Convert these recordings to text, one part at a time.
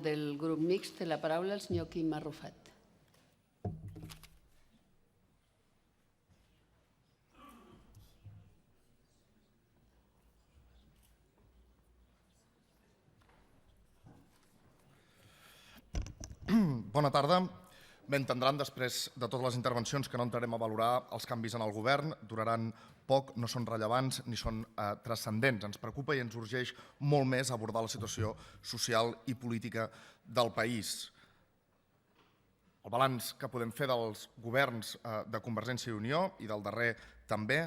del grup mixt té la paraula el senyor Quim Arrufat. Bona tarda. Bé, entendran després de totes les intervencions que no entrarem a valorar els canvis en el govern, duraran poc, no són rellevants ni són transcendents. Ens preocupa i ens urgeix molt més abordar la situació social i política del país. El balanç que podem fer dels governs de Convergència i Unió i del darrer també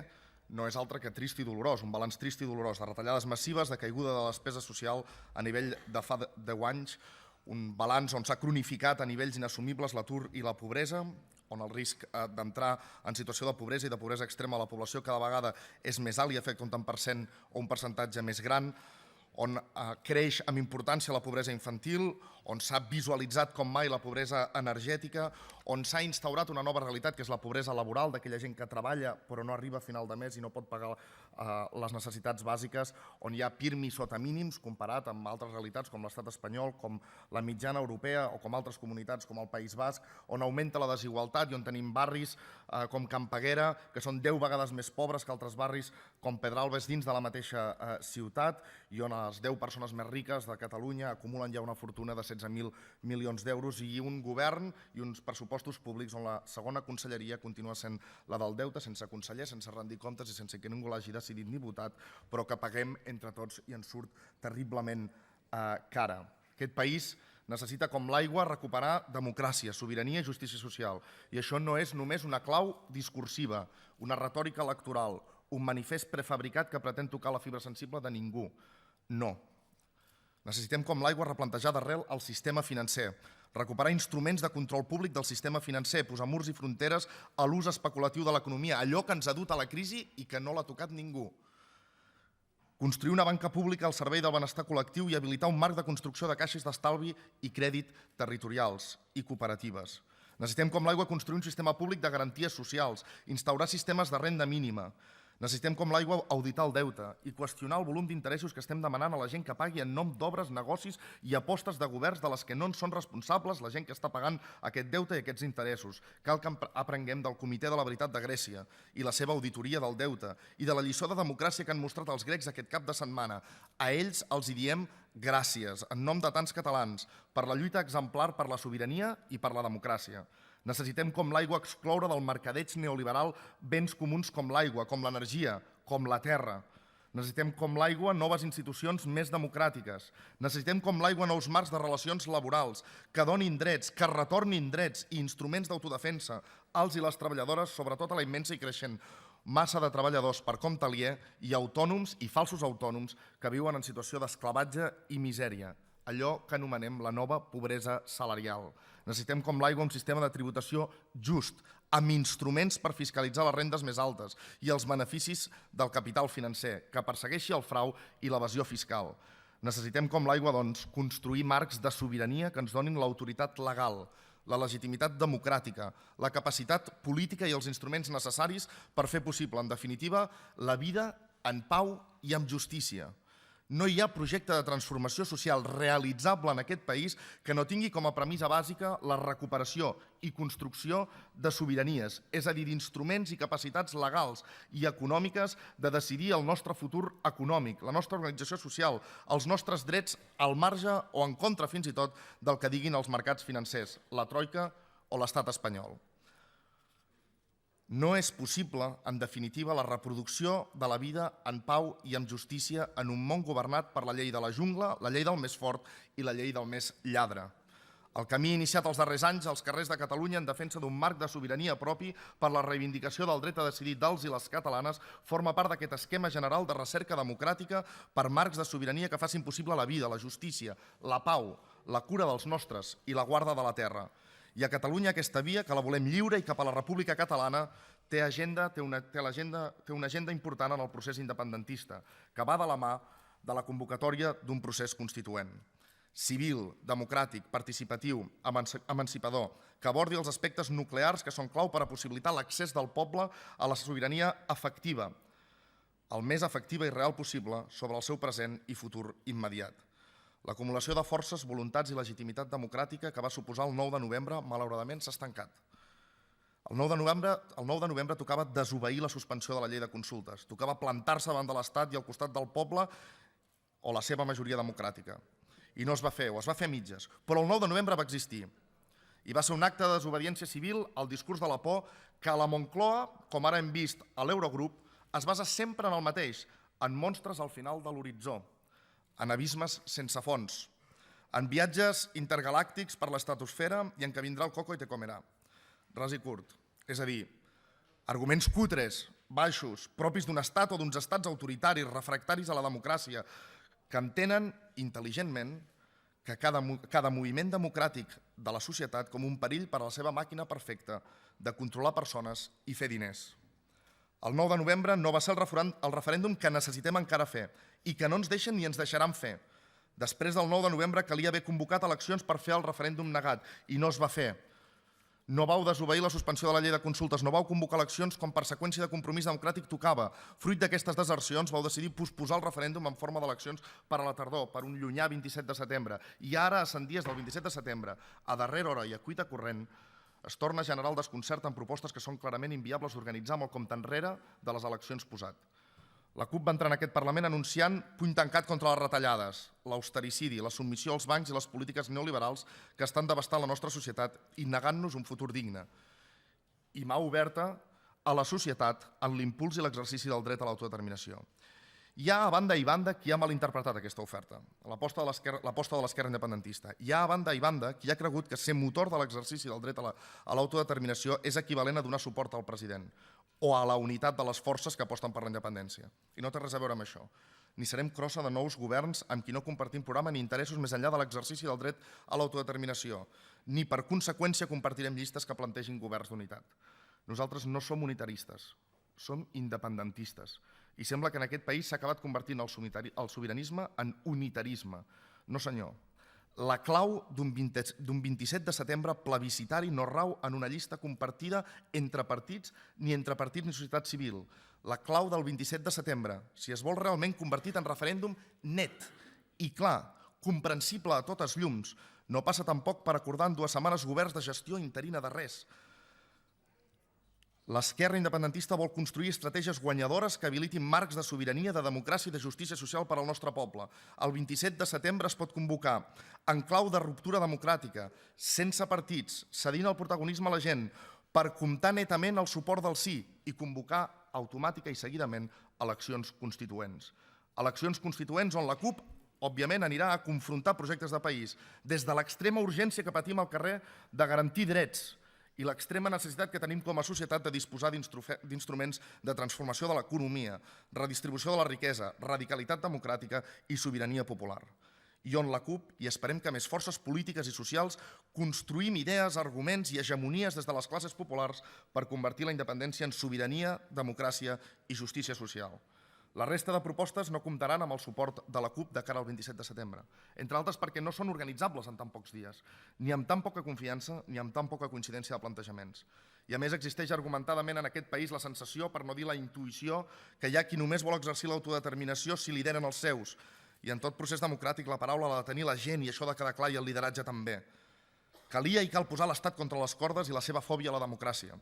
no és altre que trist i dolorós, un balanç trist i dolorós de retallades massives, de caiguda de la despesa social a nivell de fa 10 anys, un balanç on s'ha cronificat a nivells inassumibles l'atur i la pobresa, on el risc d'entrar en situació de pobresa i de pobresa extrema a la població cada vegada és més alt i afecta un tant per cent o un percentatge més gran, on creix amb importància la pobresa infantil, on s'ha visualitzat com mai la pobresa energètica, on s'ha instaurat una nova realitat que és la pobresa laboral d'aquella gent que treballa però no arriba a final de mes i no pot pagar les necessitats bàsiques, on hi ha PIRMI sota mínims comparat amb altres realitats com l'estat espanyol, com la mitjana europea o com altres comunitats com el País Basc, on augmenta la desigualtat i on tenim barris com Can Peguera, que són 10 vegades més pobres que altres barris com Pedralbes dins de la mateixa ciutat i on les 10 persones més riques de Catalunya acumulen ja una fortuna de 16.000 milions d'euros i un govern i uns pressupostos públics on la segona conselleria continua sent la del deute, sense conseller, sense rendir comptes i sense que ningú l'hagi decidit ni votat, però que paguem entre tots i ens surt terriblement cara. Aquest país necessita, com l'aigua, recuperar democràcia, sobirania i justícia social. I això no és només una clau discursiva, una retòrica electoral, un manifest prefabricat que pretén tocar la fibra sensible de ningú. No. Necessitem, com l'aigua, replantejar d'arrel el sistema financer, recuperar instruments de control públic del sistema financer, posar murs i fronteres a l'ús especulatiu de l'economia, allò que ens ha dut a la crisi i que no l'ha tocat ningú. Construir una banca pública al servei del benestar col·lectiu i habilitar un marc de construcció de caixes d'estalvi i crèdit territorials i cooperatives. Necessitem, com l'aigua, construir un sistema públic de garanties socials, instaurar sistemes de renda mínima. Necessitem, com l'aigua, auditar el deute i qüestionar el volum d'interessos que estem demanant a la gent que pagui en nom d'obres, negocis i apostes de governs de les que no en són responsables la gent que està pagant aquest deute i aquests interessos. Cal que aprenguem del Comitè de la Veritat de Grècia i la seva auditoria del deute i de la lliçó de democràcia que han mostrat els grecs aquest cap de setmana. A ells els hi diem gràcies, en nom de tants catalans, per la lluita exemplar per la sobirania i per la democràcia. Necessitem, com l'aigua, excloure del mercadeig neoliberal béns comuns com l'aigua, com l'energia, com la terra. Necessitem, com l'aigua, noves institucions més democràtiques. Necessitem, com l'aigua, nous marcs de relacions laborals que donin drets, que retornin drets i instruments d'autodefensa als i les treballadores, sobretot a la immensa i creixent massa de treballadors per compte aliè i autònoms i falsos autònoms que viuen en situació d'esclavatge i misèria, allò que anomenem la nova pobresa salarial. Necessitem, com l'aigua, un sistema de tributació just, amb instruments per fiscalitzar les rendes més altes i els beneficis del capital financer, que persegueixi el frau i l'evasió fiscal. Necessitem, com l'aigua, doncs, construir marcs de sobirania que ens donin l'autoritat legal, la legitimitat democràtica, la capacitat política i els instruments necessaris per fer possible, en definitiva, la vida en pau i amb justícia. No hi ha projecte de transformació social realitzable en aquest país que no tingui com a premissa bàsica la recuperació i construcció de sobiranies, és a dir, d'instruments i capacitats legals i econòmiques de decidir el nostre futur econòmic, la nostra organització social, els nostres drets al marge o en contra fins i tot del que diguin els mercats financers, la troika o l'estat espanyol. No és possible, en definitiva, la reproducció de la vida en pau i amb justícia en un món governat per la llei de la jungla, la llei del més fort i la llei del més lladre. El camí iniciat els darrers anys als carrers de Catalunya en defensa d'un marc de sobirania propi per la reivindicació del dret a decidir dels i les catalanes forma part d'aquest esquema general de recerca democràtica per marcs de sobirania que facin possible la vida, la justícia, la pau, la cura dels nostres i la guarda de la terra. I a Catalunya aquesta via, que la volem lliure i cap a la República Catalana, té una agenda important en el procés independentista, que va de la mà de la convocatòria d'un procés constituent. Civil, democràtic, participatiu, emancipador, que abordi els aspectes nuclears que són clau per a possibilitar l'accés del poble a la sobirania efectiva, el més efectiva i real possible sobre el seu present i futur immediat. L'acumulació de forces, voluntats i legitimitat democràtica que va suposar el 9 de novembre, malauradament, s'ha estancat. El 9 de novembre tocava desobeir la suspensió de la llei de consultes, tocava plantar-se davant de l'Estat i al costat del poble o la seva majoria democràtica. I no es va fer, o es va fer a mitges. Però el 9 de novembre va existir. I va ser un acte de desobediència civil al discurs de la por que a la Moncloa, com ara hem vist a l'Eurogrup, es basa sempre en el mateix, en monstres al final de l'horitzó, en abismes sense fons, en viatges intergalàctics per l'estratosfera i en què vindrà el coco i te comerà. Ras i curt. És a dir, arguments cutres, baixos, propis d'un estat o d'uns estats autoritaris, refractaris a la democràcia, que entenen intel·ligentment que cada moviment democràtic de la societat com un perill per a la seva màquina perfecta de controlar persones i fer diners. El 9 de novembre no va ser el referèndum que necessitem encara fer i que no ens deixen ni ens deixaran fer. Després del 9 de novembre calia haver convocat eleccions per fer el referèndum negat i no es va fer. No vau desobeir la suspensió de la llei de consultes, no vau convocar eleccions com per seqüència de compromís democràtic tocava. Fruit d'aquestes desercions vau decidir posposar el referèndum en forma d'eleccions per a la tardor, per un llunyà 27 de setembre. I ara, a 100 dies del 27 de setembre, a darrera hora i a cuita corrent, es torna a generar el desconcert en propostes que són clarament inviables d'organitzar amb el compte enrere de les eleccions posat. La CUP va entrar en aquest Parlament anunciant puny tancat contra les retallades, l'austericidi, la submissió als bancs i les polítiques neoliberals que estan devastant la nostra societat i negant-nos un futur digne. I mà oberta a la societat en l'impuls i l'exercici del dret a l'autodeterminació. Hi ha a banda i banda qui ha malinterpretat aquesta oferta, l'aposta de l'esquerra independentista. Hi ha a banda i banda qui ha cregut que ser motor de l'exercici del dret a l'autodeterminació és equivalent a donar suport al president o a la unitat de les forces que aposten per la independència. I no té res a veure amb això. Ni serem crossa de nous governs amb qui no compartim programa ni interessos més enllà de l'exercici del dret a l'autodeterminació, ni per conseqüència compartirem llistes que plantegin governs d'unitat. Nosaltres no som unitaristes, som independentistes. I sembla que en aquest país s'ha acabat convertint el sobiranisme en unitarisme. No, senyor. La clau d'un 27 de setembre plebiscitari no rau en una llista compartida entre partits ni societat civil. La clau del 27 de setembre, si es vol realment convertit en referèndum net i clar, comprensible a totes llums, no passa tampoc per acordar en 2 setmanes governs de gestió interina de res. L'esquerra independentista vol construir estratègies guanyadores que habilitin marcs de sobirania, de democràcia i de justícia social per al nostre poble. El 27 de setembre es pot convocar en clau de ruptura democràtica, sense partits, cedint el protagonisme a la gent, per comptar netament el suport del sí i convocar automàtica i seguidament eleccions constituents. Eleccions constituents on la CUP, òbviament, anirà a confrontar projectes de país, des de l'extrema urgència que patim al carrer de garantir drets, i l'extrema necessitat que tenim com a societat de disposar d'instruments de transformació de l'economia, redistribució de la riquesa, radicalitat democràtica i sobirania popular. I on la CUP, i esperem que més forces polítiques i socials, construïm idees, arguments i hegemonies des de les classes populars per convertir la independència en sobirania, democràcia i justícia social. La resta de propostes no comptaran amb el suport de la CUP de cara al 27 de setembre, entre altres perquè no són organitzables en tan pocs dies, ni amb tan poca confiança ni amb tan poca coincidència de plantejaments. I a més existeix argumentadament en aquest país la sensació, per no dir la intuïció, que hi ha qui només vol exercir l'autodeterminació si lideren els seus. I en tot procés democràtic la paraula l'ha de tenir la gent i això ha de quedar clar i el lideratge també. Calia i cal posar l'Estat contra les cordes i la seva fòbia a la democràcia.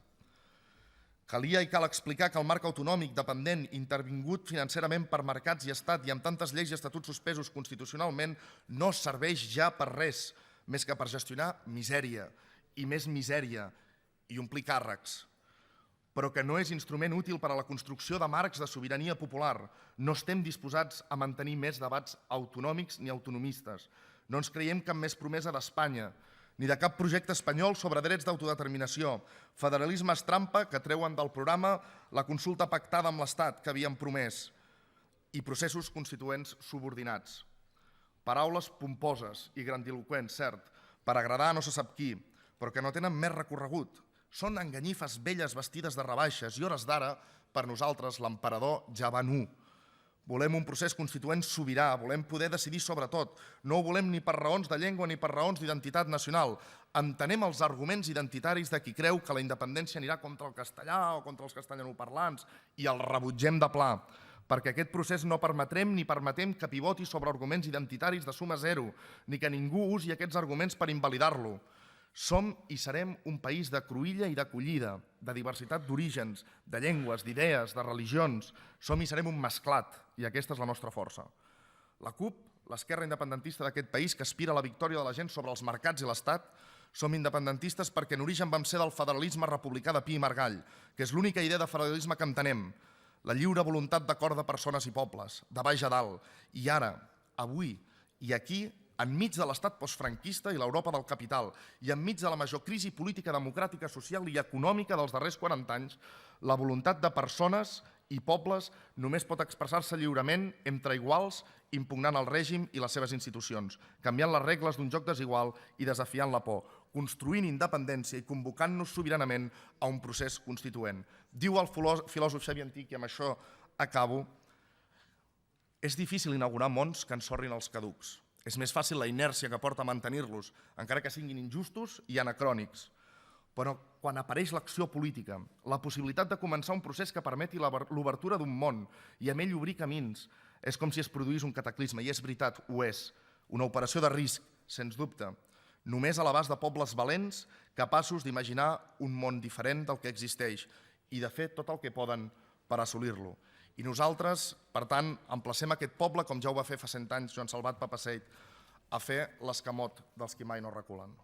Calia i cal explicar que el marc autonòmic, dependent, intervingut financerament per mercats i estat i amb tantes lleis i estatuts suspesos constitucionalment, no serveix ja per res, més que per gestionar misèria i més misèria i omplir càrrecs, però que no és instrument útil per a la construcció de marcs de sobirania popular. No estem disposats a mantenir més debats autonòmics ni autonomistes. No ens creiem cap més promesa d'Espanya, ni de cap projecte espanyol sobre drets d'autodeterminació, federalisme estrampa que treuen del programa la consulta pactada amb l'Estat que havien promès i processos constituents subordinats. Paraules pomposes i grandiloqüents, cert, per agradar no se sap qui, però que no tenen més recorregut. Són enganyifes velles vestides de rebaixes i hores d'ara, per nosaltres, l'emperador ja va nu. Volem un procés constituent sobirà, volem poder decidir sobre tot. No ho volem ni per raons de llengua ni per raons d'identitat nacional. Entenem els arguments identitaris de qui creu que la independència anirà contra el castellà o contra els castellanoparlants i els rebutgem de pla. perquè aquest procés no permetrem ni permetem que pivoti sobre arguments identitaris de suma zero, ni que ningú usi aquests arguments per invalidar-lo. Som i serem un país de cruïlla i d'acollida, de diversitat d'orígens, de llengües, d'idees, de religions. Som i serem un mesclat, i aquesta és la nostra força. La CUP, l'esquerra independentista d'aquest país que aspira a la victòria de la gent sobre els mercats i l'Estat, som independentistes perquè en origen vam ser del federalisme republicà de Pi i Margall, que és l'única idea de federalisme que entenem, la lliure voluntat d'acord de persones i pobles, de baix a dalt, i ara, avui i aquí, enmig de l'estat postfranquista i l'Europa del capital i enmig de la major crisi política, democràtica, social i econòmica dels darrers 40 anys, la voluntat de persones i pobles només pot expressar-se lliurement entre iguals, impugnant el règim i les seves institucions, canviant les regles d'un joc desigual i desafiant la por, construint independència i convocant-nos sobiranament a un procés constituent. Diu el filòsof Xavier Antich, i amb això acabo, és difícil inaugurar mons que ensorrin els caducs. És més fàcil la inèrcia que porta a mantenir-los, encara que siguin injustos i anacrònics. Però quan apareix l'acció política, la possibilitat de començar un procés que permeti l'obertura d'un món i amb ell obrir camins, és com si es produís un cataclisme, i és veritat, ho és. Una operació de risc, sens dubte, només a l'abast de pobles valents capaços d'imaginar un món diferent del que existeix i de fer tot el que poden per assolir-lo. I nosaltres, per tant, emplacem aquest poble, com ja ho va fer fa 100 anys Joan Salvat Papasseit, a fer l'escamot dels qui mai no reculen.